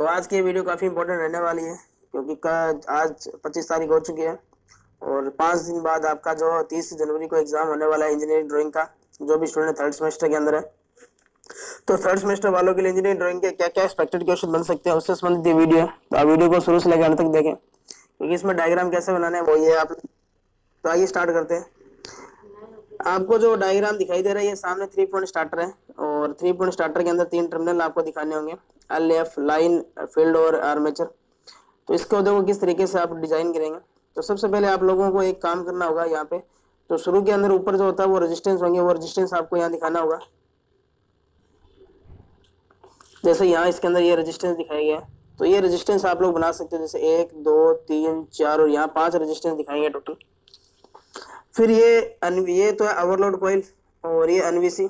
तो आज की वीडियो काफ़ी इंपॉर्टेंट रहने वाली है क्योंकि आज 25 तारीख हो चुकी है और 5 दिन बाद आपका जो 30 जनवरी को एग्जाम होने वाला है इंजीनियरिंग ड्राइंग का, जो भी स्टूडेंट थर्ड सेमेस्टर के अंदर है। तो थर्ड सेमेस्टर वालों के लिए इंजीनियरिंग ड्राइंग के क्या क्या एक्सपेक्टेड क्वेश्चन बन सकते हैं उससे संबंधित ये वीडियो है। तो आप वीडियो को शुरू से लेकर अंत तक देखें क्योंकि इसमें डायग्राम कैसे बनाना है वो ये आप। तो आइए स्टार्ट करते हैं। आपको जो डायग्राम दिखाई दे रहा है ये सामने 3 पॉइंट स्टार्टर है और 3 पॉइंट स्टार्टर के अंदर 3 टर्मिनल आपको दिखाने होंगे, एल एफ, लाइन, फील्ड और आर्मेचर। तो इसको देखो किस तरीके से आप डिजाइन करेंगे। तो सबसे पहले आप लोगों को एक काम करना होगा यहाँ पे। तो शुरू के अंदर ऊपर जो होता है वो रेजिस्टेंस होंगे, वो रेजिस्टेंस आपको यहाँ दिखाना होगा। जैसे यहाँ इसके अंदर ये रेजिस्टेंस दिखाया गया है तो ये रेजिस्टेंस आप लोग बना सकते हो, जैसे 1 2 3 4 और यहाँ 5 रेजिस्टेंस दिखाएंगे टोटल। फिर ये तो है ओवरलोड कॉइल और ये एनवीसी।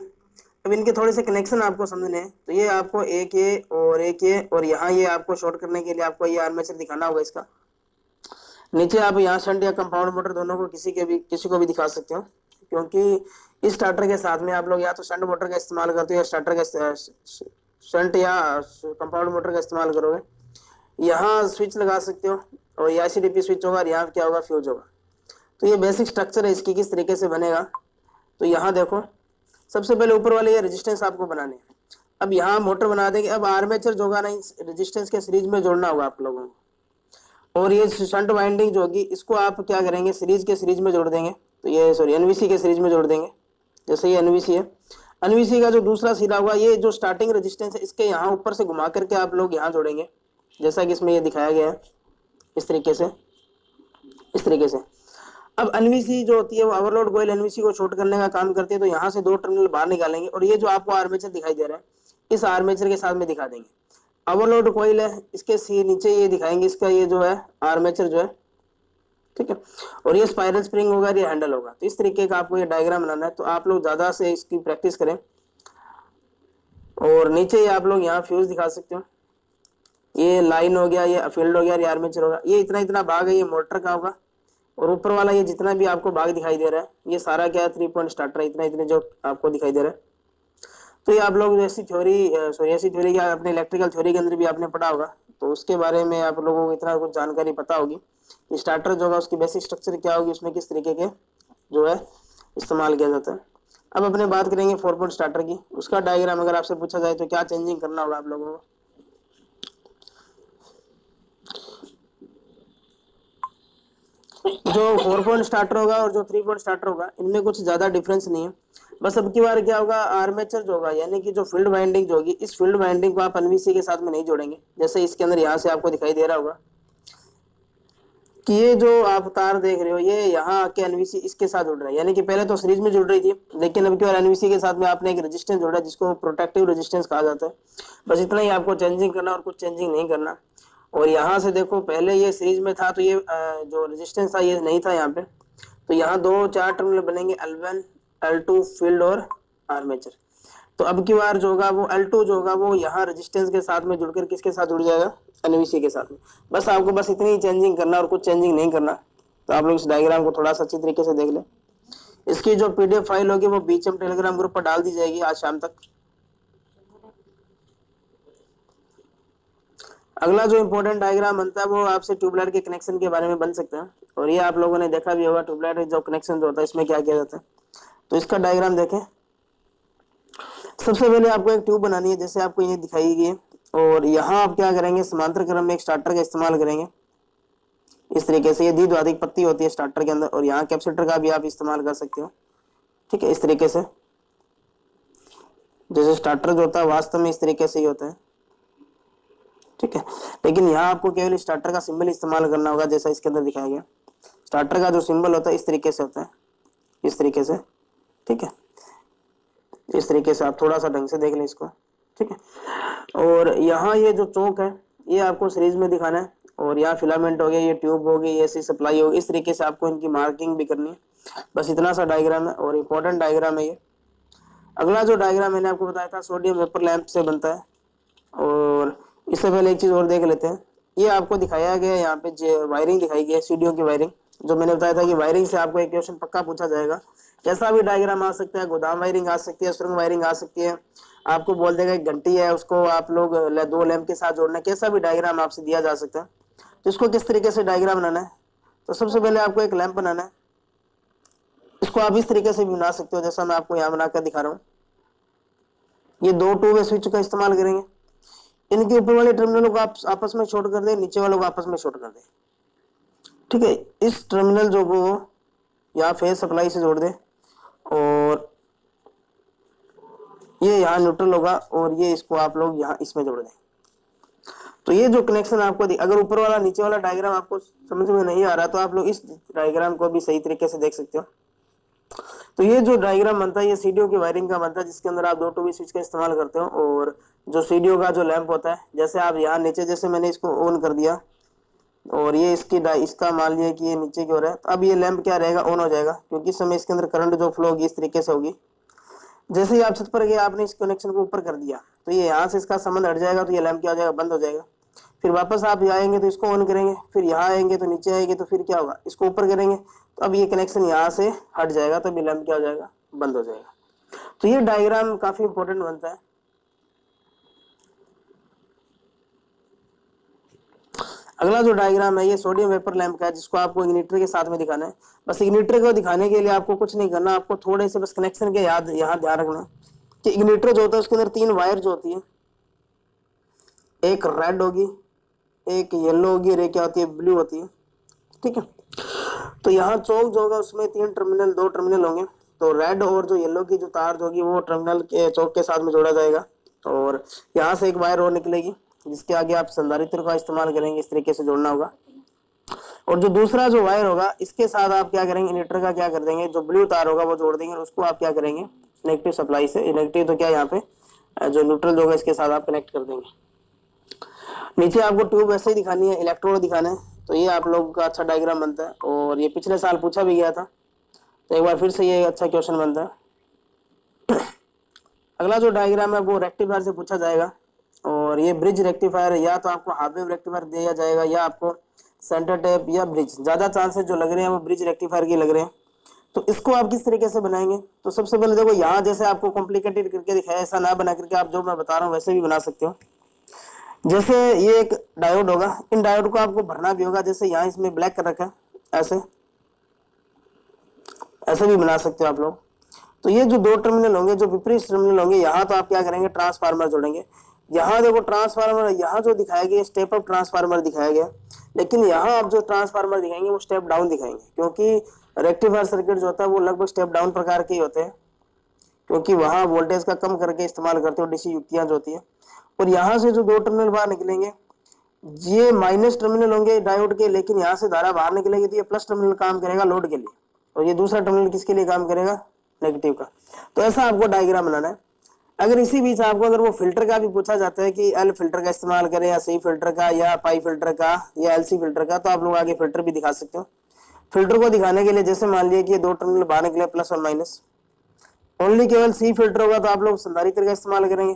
अब इनके थोड़े से कनेक्शन आपको समझने हैं। तो ये आपको एक ये और यहाँ ये आपको शॉर्ट करने के लिए आपको ये आर्मेचर दिखाना होगा इसका। नीचे आप यहाँ शंट या कंपाउंड मोटर दोनों को किसी को भी दिखा सकते हो, क्योंकि इस स्टार्टर के साथ में आप लोग या तो शंट मोटर का इस्तेमाल करते हो या स्टार्टर का शंट या कंपाउंड मोटर का इस्तेमाल करोगे। यहाँ स्विच लगा सकते हो और ये ICDP स्विच होगा और यहाँ क्या होगा, फ्यूज होगा। तो ये बेसिक स्ट्रक्चर है इसकी, किस तरीके से बनेगा। तो यहाँ देखो सबसे पहले ऊपर वाले ये रेजिस्टेंस आपको बनाने हैं। अब यहाँ मोटर बना देंगे। अब आर्मेचर जो होगा ना रेजिस्टेंस के सीरीज में जोड़ना होगा आप लोगों को, और ये शंट वाइंडिंग जो होगी इसको आप क्या करेंगे, सीरीज में जोड़ देंगे। तो ये एनवीसी के सीरीज में जोड़ देंगे। जैसे ये एनवीसी है, एनवीसी का जो दूसरा सिरा होगा ये जो स्टार्टिंग रेजिस्टेंस है इसके यहाँ ऊपर से घुमा करके आप लोग यहाँ जोड़ेंगे, जैसा कि इसमें ये दिखाया गया है इस तरीके से। अब एनवीसी जो होती है वो ओवरलोड कॉइल एनवीसी को शॉर्ट करने का काम करती है। तो यहाँ से 2 टर्मिनल बाहर निकालेंगे और ये जो आपको आर्मेचर दिखाई दे रहा है इस आर्मेचर के साथ में दिखा देंगे। ओवरलोड कॉइल है, इसके नीचे ये दिखाएंगे इसका ये जो है आर्मेचर जो है, ठीक है। और ये स्पाइरल स्प्रिंग होगा, ये हैंडल होगा। तो इस तरीके का आपको ये डायग्राम बनाना है। तो आप लोग ज्यादा से इसकी प्रैक्टिस करें। और नीचे आप लोग यहाँ फ्यूज दिखा सकते हो, ये लाइन हो गया, ये फील्ड हो गया, ये आर्मेचर होगा। ये इतना भाग है ये मोटर का होगा और ऊपर वाला ये जितना भी आपको भाग दिखाई दे रहा है ये सारा क्या है 3 पॉइंट स्टार्टर है, इतने जो आपको दिखाई दे रहा है। तो ये आप लोग ऐसी थ्योरी क्या अपने इलेक्ट्रिकल थ्योरी के अंदर भी आपने पढ़ा होगा, तो उसके बारे में आप लोगों को इतना कुछ जानकारी पता होगी कि स्टार्टर जो होगा उसकी बेसिक स्ट्रक्चर क्या होगी, उसमें किस तरीके के जो है इस्तेमाल किया जाता है। अब अपने बात करेंगे 4 पॉइंट स्टार्टर की। उसका डायग्राम अगर आपसे पूछा जाए तो क्या चेंजिंग करना होगा आप लोगों को। जो 4 पॉइंट स्टार्टर होगा और जो 3 पॉइंट स्टार्टर होगा इनमें कुछ ज्यादा डिफरेंस नहीं है। बस अब की बार क्या होगा, आर्मेचर जो होगा यानी कि जो फील्ड वाइंडिंग जो होगी इस फील्ड वाइंडिंग को आप एनवीसी के साथ में नहीं जोड़ेंगे। जैसे इसके अंदर यहाँ से आपको दिखाई दे रहा होगा कि ये जो आप तार देख रहे हो ये यहाँ आके एनवीसी इसके साथ जुड़ रहा है, यानी कि पहले तो सीरीज में जुड़ रही थी लेकिन अब की बार एनवीसी के साथ में आपने एक रेजिस्टेंस जोड़ा जिसको प्रोटेक्टिव रेजिस्टेंस कहा जाता है। बस इतना ही आपको चेंजिंग करना और कुछ चेंजिंग नहीं करना। और यहाँ से देखो पहले ये सीरीज में था तो ये जो रेजिस्टेंस था ये नहीं था यहाँ पे। तो यहाँ 2-4 टर्मिनल बनेंगे, L1 L2 फील्ड और आर्मेचर। तो अब की बार जो होगा वो L2 जो होगा वो यहाँ रेजिस्टेंस के साथ में जुड़कर किसके साथ जुड़ जाएगा, एनवीसी के साथ में। बस आपको बस इतनी चेंजिंग करना और कुछ चेंजिंग नहीं करना। तो आप लोग इस डायग्राम को थोड़ा सा अच्छी तरीके से देख लें। इसकी जो PDF फाइल होगी वो बीच में टेलीग्राम ग्रुप पर डाल दी जाएगी आज शाम तक। अगला जो इम्पोर्टेंट डायग्राम बनता है वो आपसे ट्यूबलाइट के कनेक्शन के बारे में बन सकता है। और ये आप लोगों ने देखा भी होगा ट्यूबलाइट जो कनेक्शन जो होता है इसमें क्या किया जाता है। तो इसका डायग्राम देखें। सबसे पहले आपको एक ट्यूब बनानी है जैसे आपको ये दिखाई गई है और यहाँ आप क्या करेंगे, समांतर क्रम में एक स्टार्टर का इस्तेमाल करेंगे इस तरीके से। ये द्विध्रुविक पत्ती होती है स्टार्टर के अंदर और यहाँ कैपेसिटर का भी आप इस्तेमाल कर सकते हो, ठीक है। इस तरीके से जैसे स्टार्टर जो होता है वास्तव में इस तरीके से ही होता है, ठीक है। लेकिन यहाँ आपको केवल स्टार्टर का सिंबल इस्तेमाल करना होगा जैसा इसके अंदर दिखाया गया। स्टार्टर का जो सिंबल होता है इस तरीके से होता है, इस तरीके से, ठीक है। इस तरीके से आप थोड़ा सा ढंग से देख लें इसको, ठीक है। और यहाँ ये जो चौक है ये आपको सीरीज में दिखाना है और यहाँ फिलामेंट हो गया, ये ट्यूब होगी, ये ऐसी सप्लाई होगी। इस तरीके से आपको इनकी मार्किंग भी करनी है। बस इतना सा डायग्राम है और इम्पोर्टेंट डायग्राम है ये। अगला जो डायग्राम मैंने आपको बताया था सोडियम वेपर लैंप से बनता है। और इससे पहले एक चीज और देख लेते हैं। ये आपको दिखाया गया है यहाँ पे वायरिंग दिखाई गई है, सीडीओ की वायरिंग। जो मैंने बताया था कि वायरिंग से आपको एक क्वेश्चन पक्का पूछा जाएगा। कैसा भी डायग्राम आ सकता है, गोदाम वायरिंग आ सकती है, सुरंग वायरिंग आ सकती है, आपको बोल देगा एक घंटी है, उसको आप लोग दो लैंप के साथ जोड़ना है, कैसा भी डायग्राम आपसे दिया जा सकता है। तो इसको किस तरीके से डायग्राम बनाना है, तो सबसे पहले आपको एक लैंप बनाना है। इसको आप इस तरीके से भी बना सकते हो जैसा मैं आपको यहाँ बनाकर दिखा रहा हूँ। ये दो टू वे स्विच का इस्तेमाल करेंगे। इनके ऊपर वाले टर्मिनलों को आप आपस में शॉर्ट कर दें, नीचे वालों को आपस में शॉर्ट कर दें। ठीक है, इस टर्मिनल जो को यहाँ फेज सप्लाई से जोड़ दें और ये यहाँ न्यूट्रल होगा और ये इसको आप लोग यहाँ इसमें जोड़ दें। तो ये जो कनेक्शन आपको अगर ऊपर वाला नीचे वाला डायग्राम आपको समझ में नहीं आ रहा तो आप लोग इस डायग्राम को भी सही तरीके से देख सकते हो। तो ये जो डायग्राम बनता है ये सीडीओ की वायरिंग का बनता है, जिसके अंदर आप दो टू वे स्विच का इस्तेमाल करते हो। और जो सीडीओ का जो लैंप होता है, जैसे आप यहाँ नीचे, जैसे मैंने इसको ऑन कर दिया और ये इसका मान लिया कि ये नीचे की ओर है, तो अब ये लैंप क्या रहेगा, ऑन हो जाएगा, क्योंकि इस समय इसके अंदर करंट जो फ्लो होगी इस तरीके से होगी। जैसे ही आप छत पर गए, आपने इस कनेक्शन को ऊपर कर दिया तो ये यहाँ से इसका संबंध हट जाएगा, तो ये लैंप क्या हो जाएगा, बंद हो जाएगा। फिर वापस आप आएंगे तो इसको ऑन करेंगे, फिर यहाँ आएंगे तो नीचे आएंगे तो फिर क्या होगा, इसको ऊपर करेंगे तो अब ये कनेक्शन यहाँ से हट जाएगा, तो ये लैंप क्या हो जाएगा, बंद हो जाएगा। तो ये डायग्राम काफी इंपॉर्टेंट बनता है। अगला जो डायग्राम है ये सोडियम वेपर लैंप का है, जिसको आपको इग्निटर के साथ में दिखाना है। बस इग्निटर को दिखाने के लिए आपको कुछ नहीं करना, आपको थोड़े से बस कनेक्शन के यहाँ ध्यान रखना कि इग्निटर जो होता है उसके अंदर तीन वायर जो होती है, एक रेड होगी, एक येलो होगी और एक क्या होती है, ब्लू होती है। ठीक है, तो यहाँ चौक जो होगा उसमें दो टर्मिनल होंगे। तो रेड और जो येलो की जो तार जो होगी वो टर्मिनल के चौक के साथ में जोड़ा जाएगा और यहाँ से एक वायर और निकलेगी जिसके आगे आप संधारित्र का इस्तेमाल करेंगे, इस तरीके से जोड़ना होगा। और जो दूसरा जो वायर होगा इसके साथ आप क्या करेंगे, इन्वर्टर का क्या कर देंगे, जो ब्लू तार होगा वो जोड़ देंगे और उसको आप क्या करेंगे, नेगेटिव सप्लाई से, नेगेटिव तो क्या यहाँ पे जो न्यूट्रल होगा इसके साथ आप कनेक्ट कर देंगे। नीचे आपको ट्यूब वैसे ही दिखानी है, इलेक्ट्रोड दिखाना है। तो ये आप लोगों का अच्छा डायग्राम बनता है और ये पिछले साल पूछा भी गया था, तो एक बार फिर से ये अच्छा क्वेश्चन बनता है। अगला जो डायग्राम है वो रेक्टिफायर से पूछा जाएगा और ये ब्रिज रेक्टिफायर, या तो आपको हाफ वेव रेक्टिफायर दिया जाएगा या आपको सेंटर टेप या ब्रिज, ज्यादा चांसेस जो लग रहे हैं वो ब्रिज रेक्टिफायर के लग रहे हैं। तो इसको आप किस तरीके से बनाएंगे, तो सबसे पहले देखो यहाँ जैसे आपको कॉम्प्लिकेटेड करके दिखाया, ऐसा ना बना करके आप जो मैं बता रहा हूँ वैसे भी बना सकते हो। जैसे ये एक डायोड होगा, इन डायोड को आपको भरना भी होगा, जैसे यहाँ इसमें ब्लैक कर रखा है, ऐसे ऐसे भी बना सकते हो आप लोग। तो ये जो दो टर्मिनल होंगे, जो विपरीत टर्मिनल होंगे, यहाँ तो आप क्या करेंगे, ट्रांसफार्मर जोड़ेंगे। यहाँ देखो ट्रांसफार्मर, यहाँ जो दिखाया गया स्टेप अप ट्रांसफार्मर दिखाया गया, लेकिन यहाँ आप जो ट्रांसफार्मर दिखाएंगे वो स्टेप डाउन दिखाएंगे, क्योंकि रेक्टिफायर सर्किट जो होता है वो लगभग स्टेप डाउन प्रकार के ही होते हैं, क्योंकि वहाँ वोल्टेज का कम करके इस्तेमाल करते हो डीसी युक्तियां जो होती है। और यहाँ से जो दो टर्मिनल बाहर निकलेंगे ये माइनस टर्मिनल होंगे डायोड के, लेकिन यहाँ से धारा बाहर निकलेगी तो ये प्लस टर्मिनल काम करेगा लोड के लिए, और ये दूसरा टर्मिनल किसके लिए काम करेगा, नेगेटिव का। तो ऐसा आपको डायग्राम बनाना है। अगर इसी बीच आपको अगर वो फिल्टर का भी पूछा जाता है कि एल फिल्टर का इस्तेमाल करें या सी फिल्टर का या पाई फिल्टर का या एलसी फिल्टर का, तो आप लोग आगे फिल्टर भी दिखा सकते हो। फिल्टर को दिखाने के लिए जैसे मान लिया कि ये दो टर्मिनल बाहर निकले प्लस और माइनस, ओनली केवल सी फिल्टर होगा तो आप लोग संधारित्र का इस्तेमाल करेंगे,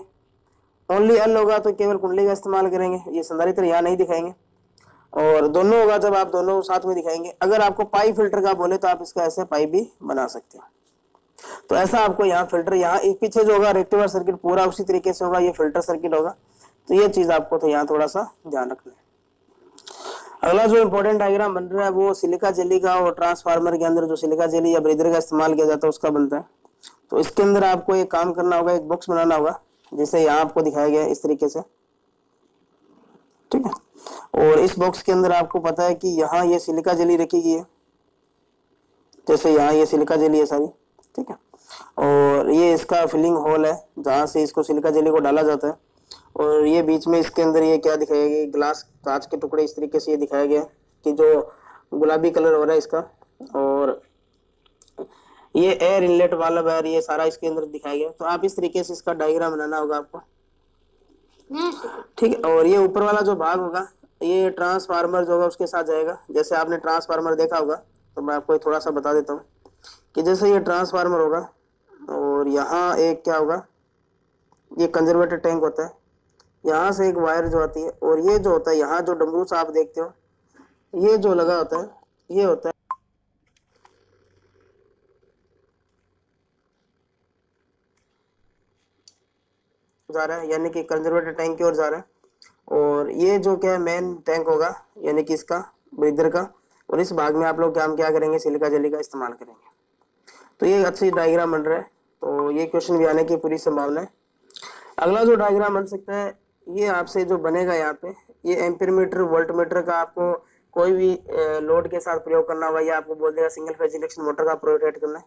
ओनली एल होगा तो केवल कुंडली का इस्तेमाल करेंगे, ये संधारित्र यहाँ नहीं दिखाएंगे। और दोनों होगा जब आप दोनों साथ में दिखाएंगे। अगर आपको पाई फिल्टर का बोले तो आप इसका ऐसे पाई भी बना सकते हो। तो ऐसा आपको यहाँ फिल्टर, यहाँ एक पीछे जो होगा रेक्टिफायर सर्किट पूरा उसी तरीके से होगा, ये फिल्टर सर्किट होगा। तो ये चीज आपको तो यहाँ थोड़ा सा ध्यान रखना है। अगला जो इंपॉर्टेंट डायग्राम बन रहा है वो सिलिका जेली का, और ट्रांसफार्मर के अंदर जो सिलिका जेली या ब्रीदर का इस्तेमाल किया जाता है उसका बनता है। तो इसके अंदर आपको एक काम करना होगा, एक बॉक्स बनाना होगा जैसे यहाँ आपको दिखाया गया है इस तरीके से, ठीक है। और इस बॉक्स के अंदर आपको पता है कि यहाँ ये सिलिका जेली रखी गई है, जैसे यहाँ ये सिलिका जेली है सारी, ठीक है। और ये इसका फिलिंग होल है जहाँ से इसको सिलिका जेली को डाला जाता है। और ये बीच में इसके अंदर ये क्या दिखाया गया, ग्लास कांच के टुकड़े इस तरीके से ये दिखाया गया कि जो गुलाबी कलर हो रहा है इसका, और ये एयर इनलेट वाला वायर ये सारा इसके अंदर दिखाया गया। तो आप इस तरीके से इसका डायग्राम बनाना होगा आपको, ठीक है। और ये ऊपर वाला जो भाग होगा ये ट्रांसफार्मर जो होगा उसके साथ जाएगा। जैसे आपने ट्रांसफार्मर देखा होगा, तो मैं आपको थोड़ा सा बता देता हूँ कि जैसे ये ट्रांसफार्मर होगा और यहाँ एक क्या होगा, ये कंजर्वेटर टैंक होता है, यहाँ से एक वायर जो आती है, और ये जो होता है यहाँ जो डमरू सा आप देखते हो ये जो लगा होता है ये होता है जा रहा है, यानी कि कंजर्वेटर टैंक की ओर जा रहा है। और ये जो क्या है मेन टैंक होगा, यानी कि इसका ब्रीदर का, और इस भाग में आप लोग क्या करेंगे, सिलिका जेली का इस्तेमाल करेंगे। तो ये अच्छी डायग्राम बन रहा है, तो ये क्वेश्चन भी आने की पूरी संभावना है। अगला जो डायग्राम बन सकता है, ये आपसे जो बनेगा यहाँ पे, ये एम्पीयर मीटर वोल्ट मीटर का आपको कोई भी लोड के साथ प्रयोग करना हुआ, या आपको बोल देगा सिंगल फेज इंडक्शन मोटर का प्रोजेक्ट करना है।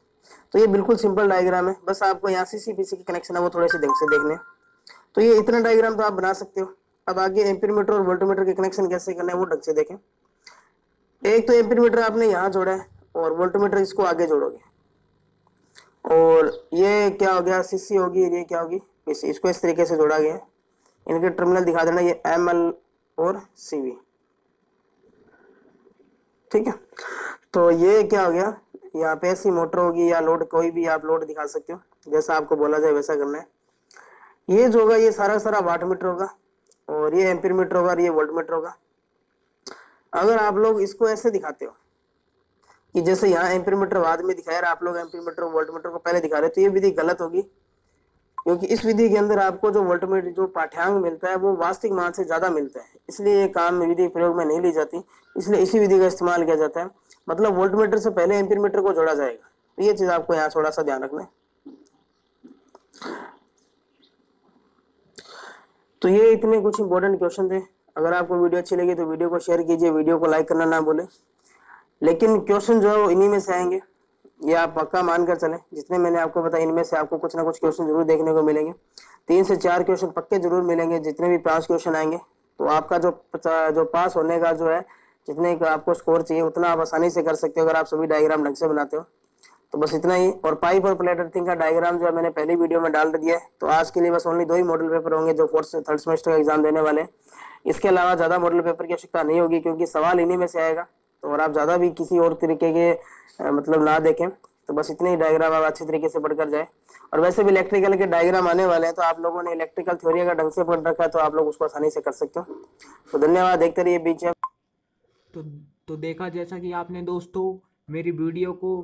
तो ये बिल्कुल सिंपल डायग्राम है, बस आपको यहाँ सीसी पीसी के कनेक्शन है वो थोड़े से ढंग से देखने हैं। तो ये इतना डायग्राम तो आप बना सकते हो। अब आगे एम्पीयर मीटर और वोल्ट मीटर के कनेक्शन कैसे करना है वो ढंग से देखें। एक तो एम्पीयर मीटर आपने यहाँ जोड़ा है और वोल्ट मीटर इसको आगे जोड़ोगे, और ये क्या हो गया, सीसी होगी, ये क्या होगी पीसी। इसको इस तरीके से जोड़ा गया है। इनके टर्मिनल दिखा देना, ये एम एल और सीवी, ठीक है। तो ये क्या हो गया, यहाँ पे ऐसी मोटर होगी या लोड, कोई भी आप लोड दिखा सकते हो, जैसा आपको बोला जाए वैसा करना है। ये जो होगा ये सारा सारा वाट मीटर होगा, और ये एम्पीयर मीटर होगा, और ये वोल्ट मीटर होगा। अगर आप लोग इसको ऐसे दिखाते हो कि जैसे यहाँ एम्पीयर मीटर बाद में दिखाया, आप लोग एम्पीयर मीटर वोल्ट मीटर को पहले दिखा रहे हो, तो ये विधि गलत होगी, क्योंकि इस विधि के अंदर आपको जो वोल्ट मीटर जो पाठ्यांक मिलता है वो वास्तविक मान से ज्यादा मिलता है, इसलिए ये काम विधि प्रयोग में नहीं ली जाती, इसलिए इसी विधि का इस्तेमाल किया जाता है। मतलब वोल्ट मीटर से पहले एम्पीयर मीटर को जोड़ा जाएगा, तो ये चीज आपको यहाँ थोड़ा सा ध्यान रखना है। तो ये इतने कुछ इंपॉर्टेंट क्वेश्चन थे। अगर आपको वीडियो अच्छी लगी तो वीडियो को शेयर कीजिए, वीडियो को लाइक करना ना भूलें। लेकिन क्वेश्चन जो है वो इन्हीं में से आएंगे, ये आप पक्का मानकर चलें। जितने मैंने आपको बताया इनमें से आपको कुछ ना कुछ क्वेश्चन जरूर देखने को मिलेंगे। 3 से 4 क्वेश्चन पक्के जरूर मिलेंगे। जितने भी 5 क्वेश्चन आएंगे तो आपका जो पास होने का जो है, जितने का आपको स्कोर चाहिए उतना आप आसानी से कर सकते हो, अगर आप सभी डायग्राम ढंग से बनाते हो। तो बस इतना ही। और पाइप और प्लेट अर्थिंग का डायग्राम जो है मैंने पहली वीडियो में डाल दिया है। तो आज के लिए बस ओनली 2 ही मॉडल पेपर होंगे जो 4th से 3rd सेमेस्टर का एग्जाम देने वाले हैं। इसके अलावा ज्यादा मॉडल पेपर की आवश्यकता नहीं होगी, क्योंकि सवाल इन्हीं में से आएगा। तो और आप ज्यादा भी किसी और तरीके के मतलब ना देखें। तो बस इतने ही डायग्राम आप अच्छी तरीके से पढ़कर जाए। और वैसे भी इलेक्ट्रिकल के डायग्राम आने वाले हैं, तो आप लोगों ने इलेक्ट्रिकल थ्योरी का ढंग से पढ़ रखा है, तो आप लोग उसको आसानी से कर सकते हो। तो धन्यवाद, देखते रहिए बीच में। तो तो देखा जैसा कि आपने दोस्तों मेरी वीडियो को,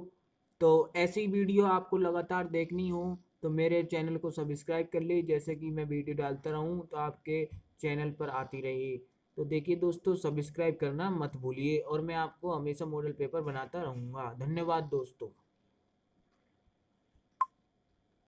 तो ऐसी वीडियो आपको लगातार देखनी हो तो मेरे चैनल को सब्सक्राइब कर लीजिए, जैसे कि मैं वीडियो डालता रहूं तो आपके चैनल पर आती रही। तो देखिए दोस्तों, सब्सक्राइब करना मत भूलिए, और मैं आपको हमेशा मॉडल पेपर बनाता रहूँगा। धन्यवाद दोस्तों।